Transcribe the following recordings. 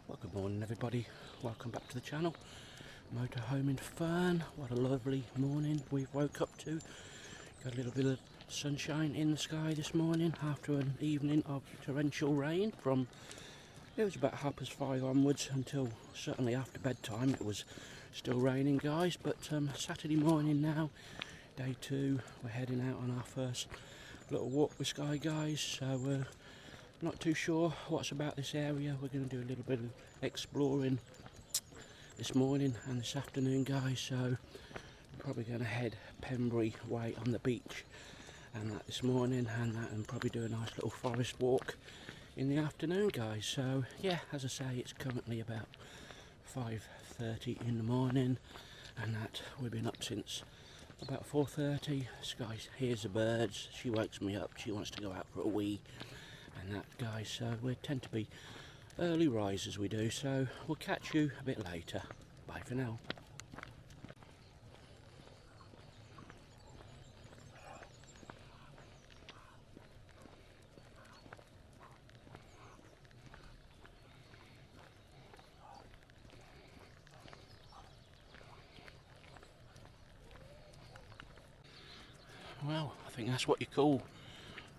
Well, good morning everybody, welcome back to the channel. Motorhome in Fern. What a lovely morning we've woke up to. Got a little bit of sunshine in the sky this morning after an evening of torrential rain from, it was about 5:30 onwards until certainly after bedtime. It was still raining, guys, but Saturday morning now, day 2, we're heading out on our first little walk with Sky, guys. So we're not too sure what's about this area. We're going to do a little bit of exploring this morning and this afternoon, guys. So we're probably going to head Pembrey way on the beach and that this morning, and probably do a nice little forest walk in the afternoon, guys. So yeah, as I say, it's currently about 5:30 in the morning, and that we've been up since about 4:30. Sky hears the birds, she wakes me up, she wants to go out for a wee and that, guys. So we tend to be early risers, we do. So we'll catch you a bit later. Bye for now. Well, I think that's what you call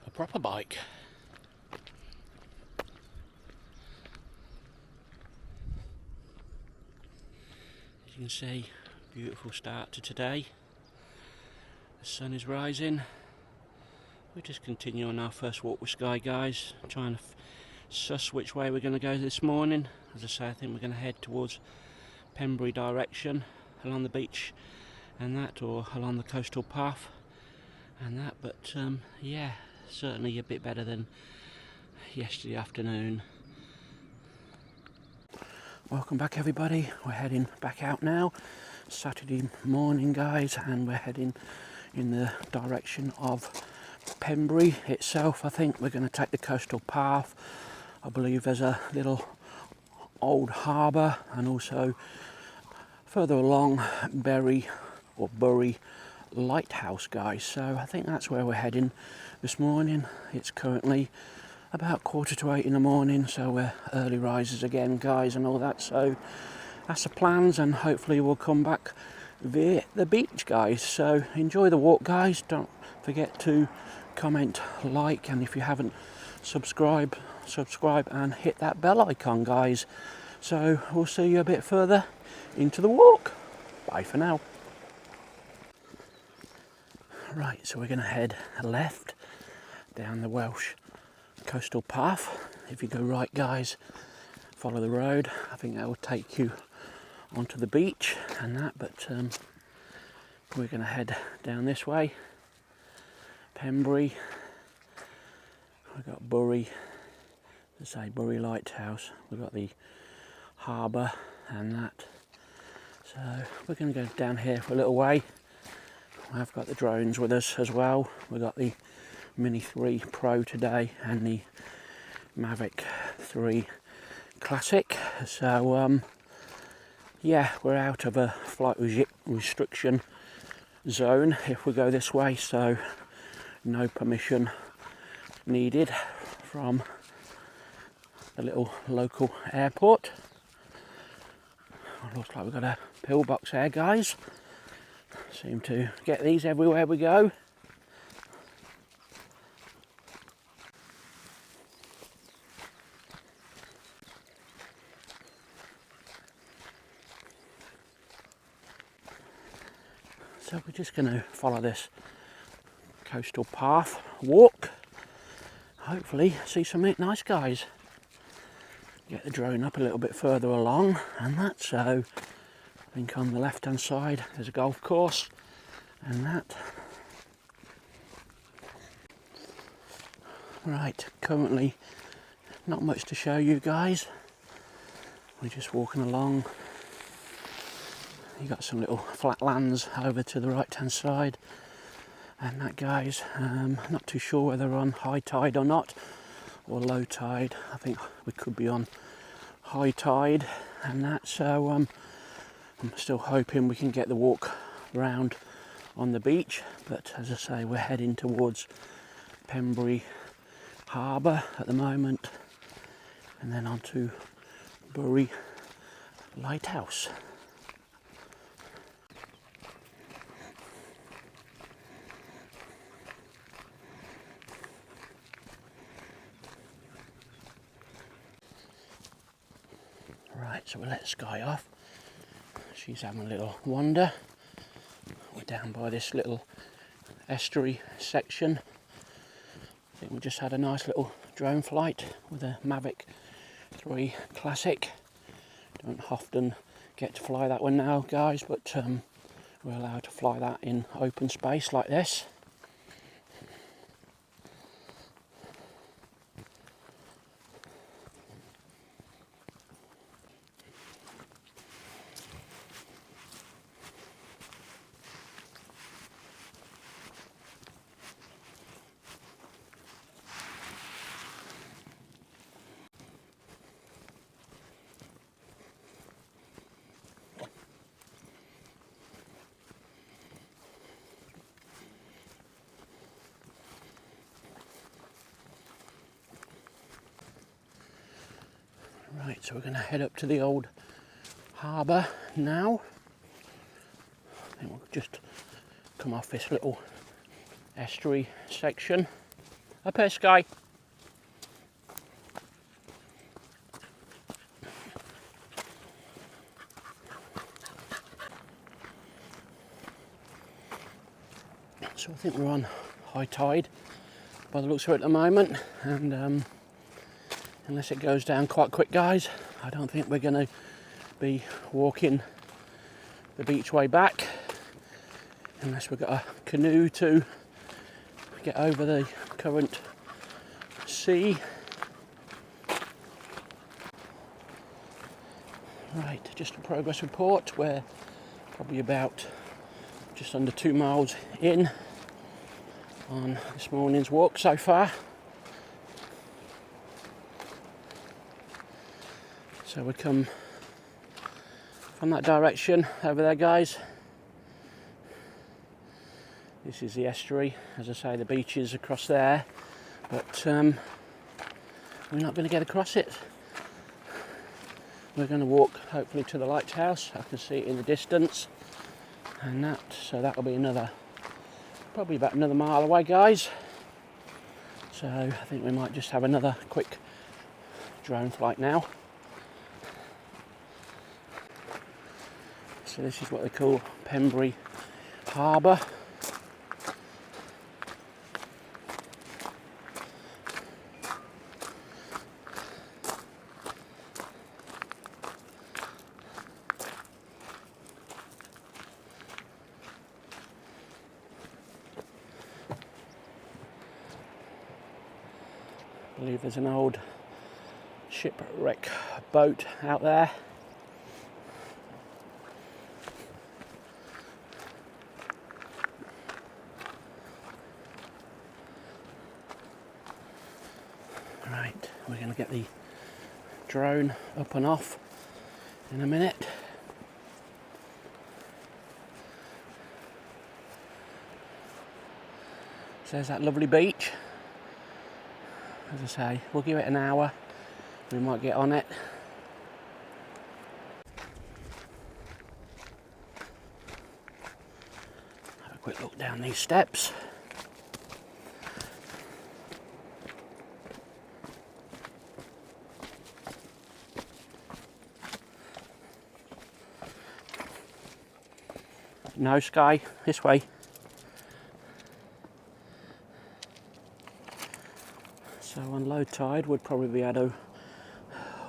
a proper bike. As you can see, beautiful start to today. The sun is rising. We'll just continue on our first walk with Sky, guys, trying to suss which way we're going to go this morning. As I say, I think we're going to head towards Pembrey direction along the beach and that, or along the coastal path and that. But yeah, certainly a bit better than yesterday afternoon. Welcome back everybody, we're heading back out now. Saturday morning, guys, and we're heading in the direction of Pembrey itself. I think we're going to take the coastal path. I believe there's a little old harbour, and also further along Burry Lighthouse, guys. So I think that's where we're heading this morning. It's currently about 7:45 in the morning, so we're early risers again, guys, and all that. So that's the plans, and hopefully we'll come back via the beach, guys. So enjoy the walk, guys. Don't forget to comment, like, and if you haven't, subscribe and hit that bell icon, guys. So we'll see you a bit further into the walk. Bye for now. Right, so we're going to head left down the Welsh coastal path. If you go right, guys, follow the road. I think that will take you onto the beach and that, but we're going to head down this way. Pembrey, we've got Burry, let's say Burry Lighthouse, we've got the harbour and that. So we're going to go down here for a little way. I've got the drones with us as well. We've got the Mini 3 Pro today and the Mavic 3 Classic. So yeah, we're out of a flight restriction zone if we go this way, so no permission needed from the little local airport. Looks like we've got a pillbox there, guys. Seem to get these everywhere we go. So we're just going to follow this coastal path, walk, hopefully see something nice, guys. Get the drone up a little bit further along and that. So I think on the left hand side there's a golf course and that. Right, currently not much to show you guys. We're just walking along. You got some little flat lands over to the right hand side and that, guys. Not too sure whether we're on high tide or not, or low tide. I think we could be on high tide and that. So I'm still hoping we can get the walk round on the beach, but as I say, we're heading towards Pembrey Harbour at the moment, and then on to Burry Lighthouse. Right, so we'll let Sky off. She's having a little wander. We're down by this little estuary section. I think we just had a nice little drone flight with a Mavic 3 Classic. Don't often get to fly that one now, guys, but we're allowed to fly that in open space like this. Right, so we're going to head up to the old harbour now. I think we'll just come off this little estuary section. Up here, Sky. So I think we're on high tide by the looks of it at the moment, and unless it goes down quite quick, guys, I don't think we're going to be walking the beach way back unless we've got a canoe to get over the current sea. Right, just a progress report. We're probably about just under 2 miles in on this morning's walk so far. So we come from that direction over there, guys. This is the estuary. As I say, the beach is across there, but we're not going to get across it. We're going to walk hopefully to the lighthouse. I can see it in the distance, and so that'll be probably about another mile away, guys. So I think we might just have another quick drone flight now. So this is what they call Pembrey Harbour. I believe there's an old shipwreck boat out there. Right, we're going to get the drone up and off in a minute. So there's that lovely beach. As I say, we'll give it an hour. We might get on it. Have a quick look down these steps. No, Sky, this way. So on low tide we'd probably be able to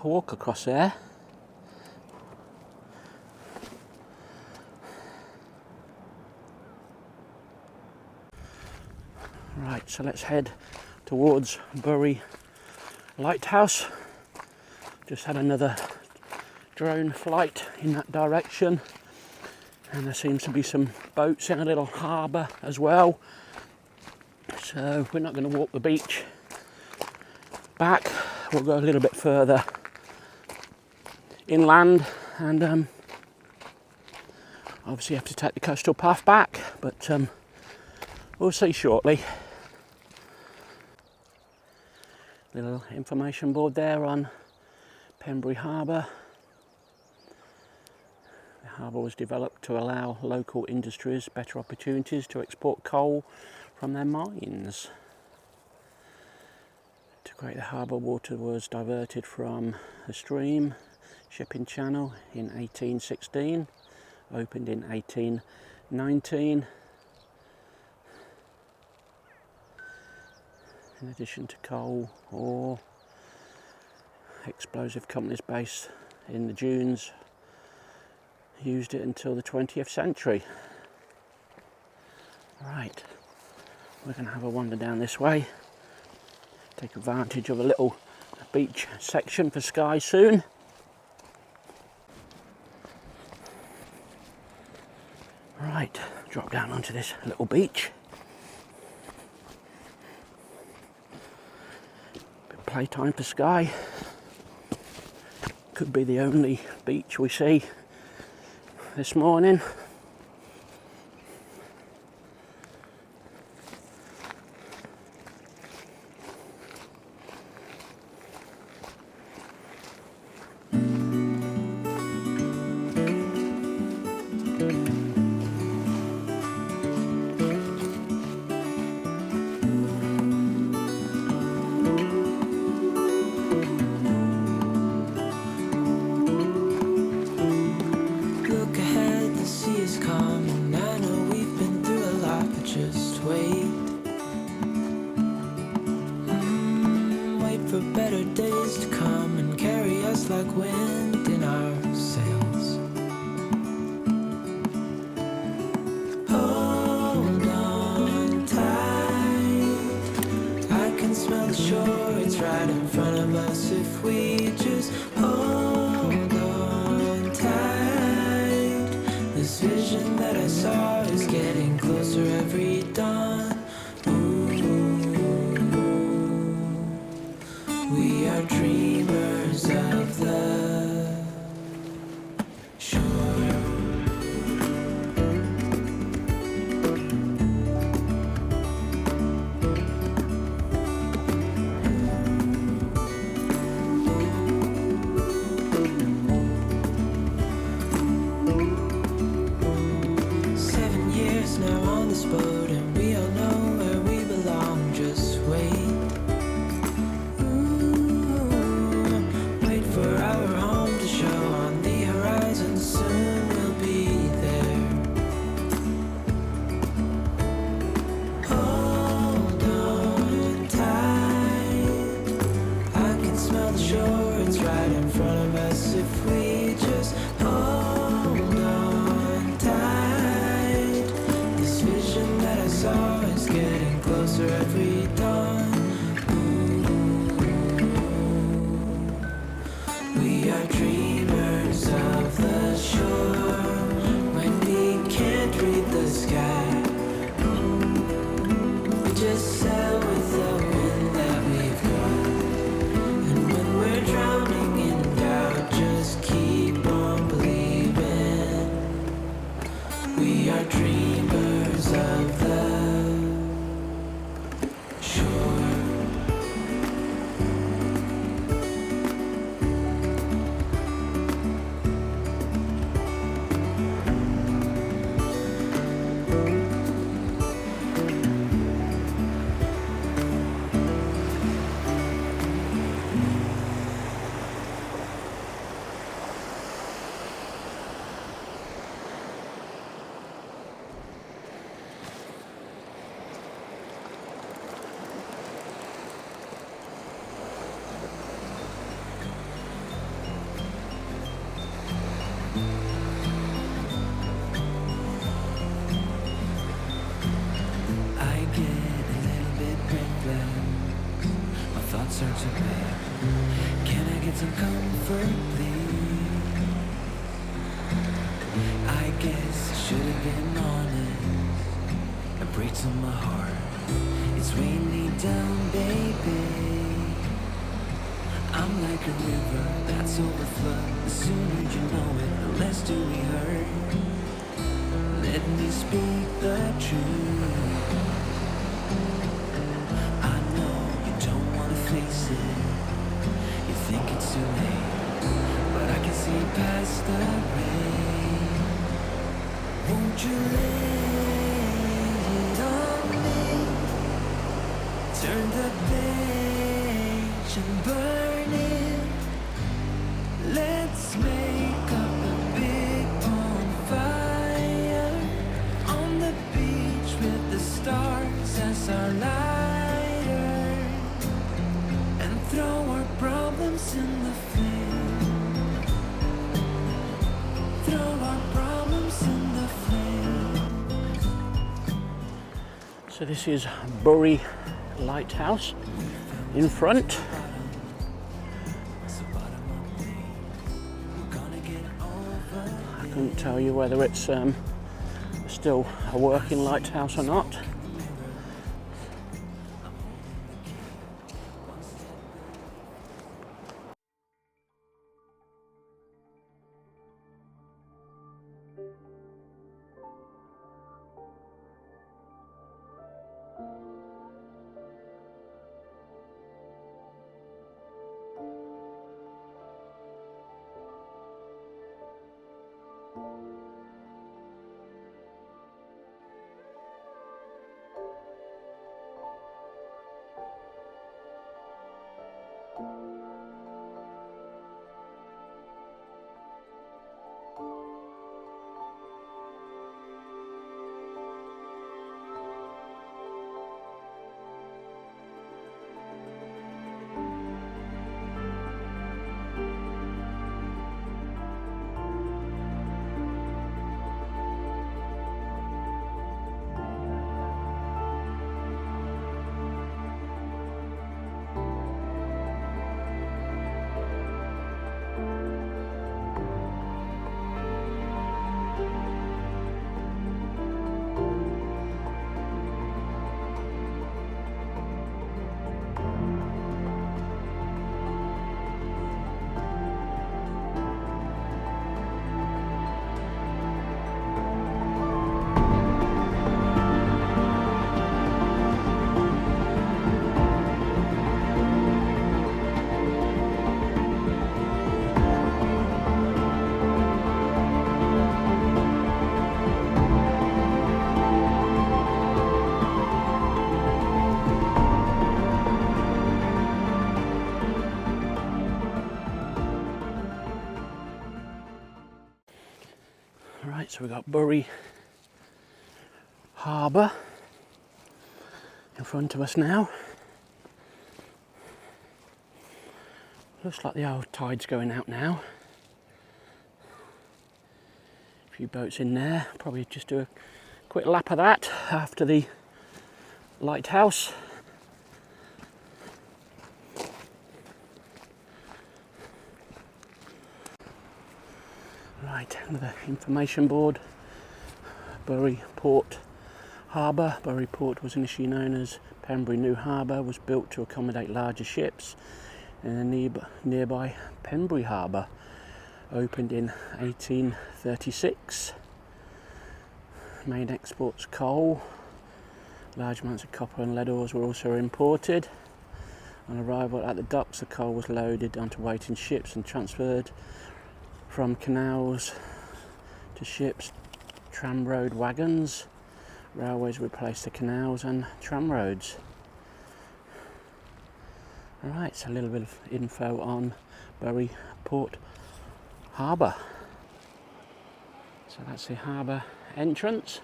walk across there. Right, so let's head towards Burry Lighthouse. Just had another drone flight in that direction, and there seems to be some boats in a little harbour as well. So we're not going to walk the beach back, we'll go a little bit further inland, and obviously have to take the coastal path back, but we'll see shortly. Little information board there on Pembrey Harbour. The harbour was developed to allow local industries better opportunities to export coal from their mines. To create the harbour, water was diverted from the stream shipping channel in 1816, opened in 1819. In addition to coal, ore, explosive companies based in the dunes used it until the 20th century. Right, we're going to have a wander down this way, take advantage of a little beach section for Skye soon. Right, drop down onto this little beach. Bit of playtime for Skye. Could be the only beach we see this morning. For better days to come and carry us like wind in our sails. Hold on tight, I can smell the shore, it's right in front of us if we just hold on tight. This vision that I saw is getting closer every dawn. We are dreamers of the shore. 7 years now on this boat, and we all know where we belong. Just wait. For our home to show on the horizon, soon we'll be there. Hold on tight, I can smell the shore, it's right in front of us if we just hold on tight. This vision that I saw is getting closer every dawn. We are dreamers of the shore when we can't read the sky. We just sail with the wind that we've got. And when we're drowning in doubt, just keep on believing. We are dreamers of the shore. Thoughts are too bad. Can I get some comfort, please? I guess I should have been honest. It breaks on my heart. It's raining down, baby. I'm like a river that's overflowed. The sooner you know it, the less do we hurt. Let me speak the truth. I know you don't want to face it. You think it's too late. past the rain. Won't you lay it on me? Turn the page and burn it. Let's make up a big bonfire on the beach with the stars as our lighter, and throw our problems in the flame. Throw our problems in the flame. So this is Burry Lighthouse in front. I couldn't tell you whether it's still a working lighthouse or not. Right, so we've got Pembrey Harbour in front of us now. Looks like the old tide's going out now. A few boats in there. Probably just do a quick lap of that after the lighthouse. Right, another information board. Burry Port Harbour. Burry Port was initially known as Pembrey New Harbour, was built to accommodate larger ships in the nearby Pembrey Harbour. Opened in 1836. Main exports coal. Large amounts of copper and lead ores were also imported. On arrival at the docks, the coal was loaded onto waiting ships and transferred from canals to ships, tram road wagons. Railways replaced the canals and tram roads. Alright, so a little bit of info on Burry Port Harbour. So that's the harbour entrance.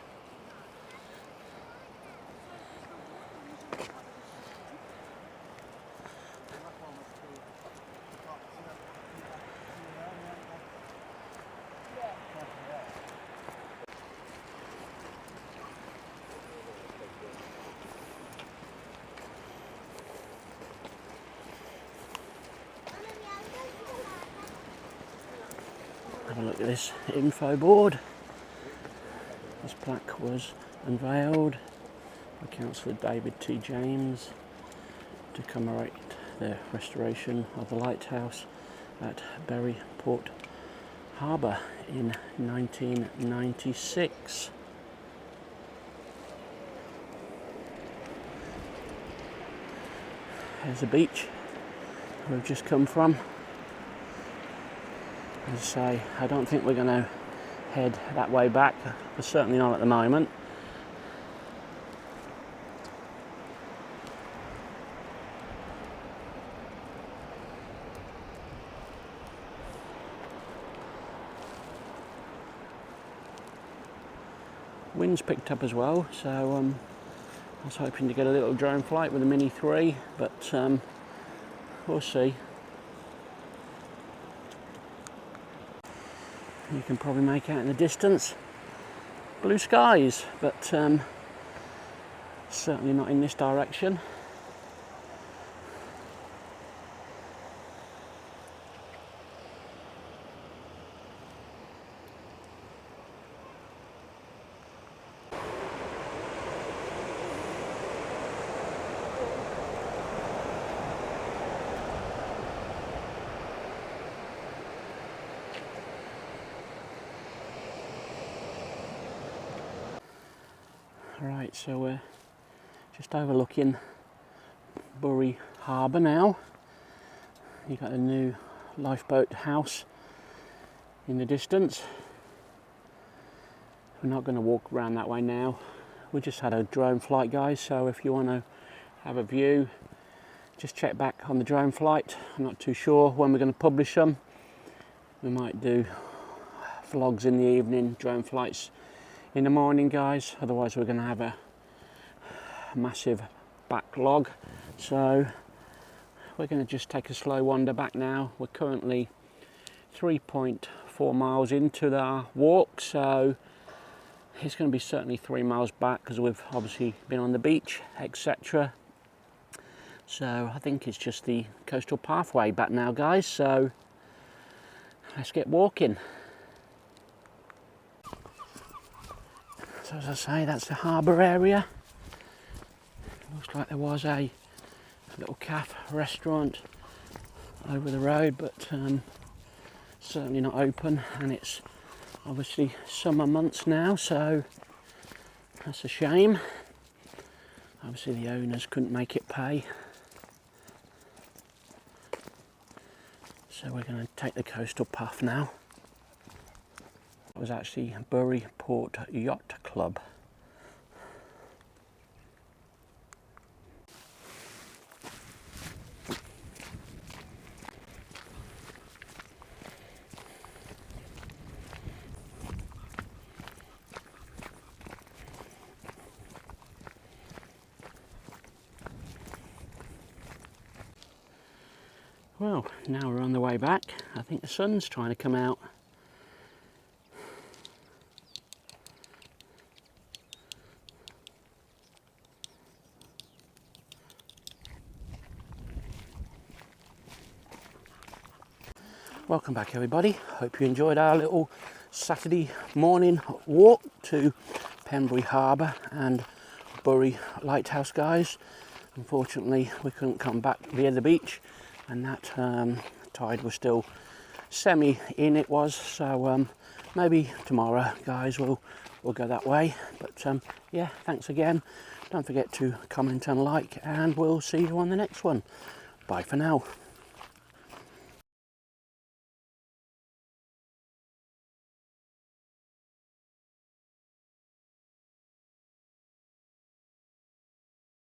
Have a look at this info board. This plaque was unveiled by Councillor David T. James to commemorate the restoration of the lighthouse at Burry Port Harbour in 1996. There's the beach we've just come from. As I say, I don't think we're going to head that way back, but certainly not at the moment. Wind's picked up as well, so I was hoping to get a little drone flight with a Mini 3, but we'll see. You can probably make out in the distance blue skies, but certainly not in this direction. Right, so we're just overlooking Pembrey Harbour now. You've got a new lifeboat house in the distance. We're not going to walk around that way now. We just had a drone flight, guys, so if you want to have a view, just check back on the drone flight. I'm not too sure when we're going to publish them. We might do vlogs in the evening, drone flights in the morning, guys, otherwise we're going to have a massive backlog. So we're going to just take a slow wander back now. We're currently 3.4 miles into our walk, so it's going to be certainly 3 miles back because we've obviously been on the beach, etc. So I think it's just the coastal pathway back now, guys, so let's get walking. So as I say, that's the harbour area. Looks like there was a little cafe restaurant over the road, but certainly not open, and it's obviously summer months now, so that's a shame. Obviously the owners couldn't make it pay. So we're going to take the coastal path now. It was actually Bury Port Yacht Club. Well, now we're on the way back. I think the sun's trying to come out. Welcome back, everybody. Hope you enjoyed our little Saturday morning walk to Pembrey Harbour and Burry Lighthouse, guys. Unfortunately, we couldn't come back via the beach, and that tide was still semi in, it was, so maybe tomorrow, guys, we'll go that way. But yeah, thanks again. Don't forget to comment and like, and we'll see you on the next one. Bye for now.